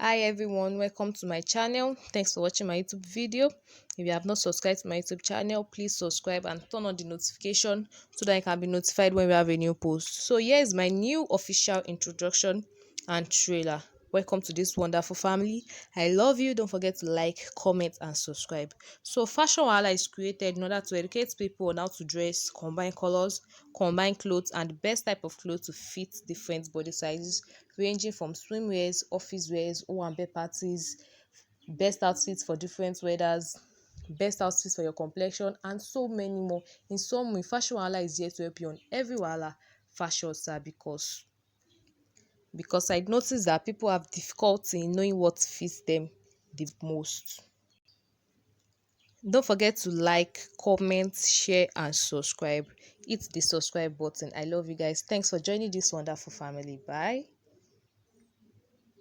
Hi everyone, welcome to my channel. Thanks for watching my YouTube video. If you have not subscribed to my YouTube channel, please subscribe and turn on the notification so that you can be notified when we have a new post. So here is my new official introduction and trailer. Welcome to this wonderful family. I love you. Don't forget to like, comment and subscribe. So Fashion Wahala is created in order to educate people on how to dress, combine colors, combine clothes and the best type of clothes to fit different body sizes, ranging from swimwears, office wears, owambe parties, best outfits for different weathers, best outfits for your complexion, and so many more. In some way, Fashion Wahala is here to help you on every wahala fashion, sir, because I noticed that people have difficulty in knowing what fits them the most. Don't forget to like, comment, share, and subscribe. Hit the subscribe button. I love you guys. Thanks for joining this wonderful family. Bye.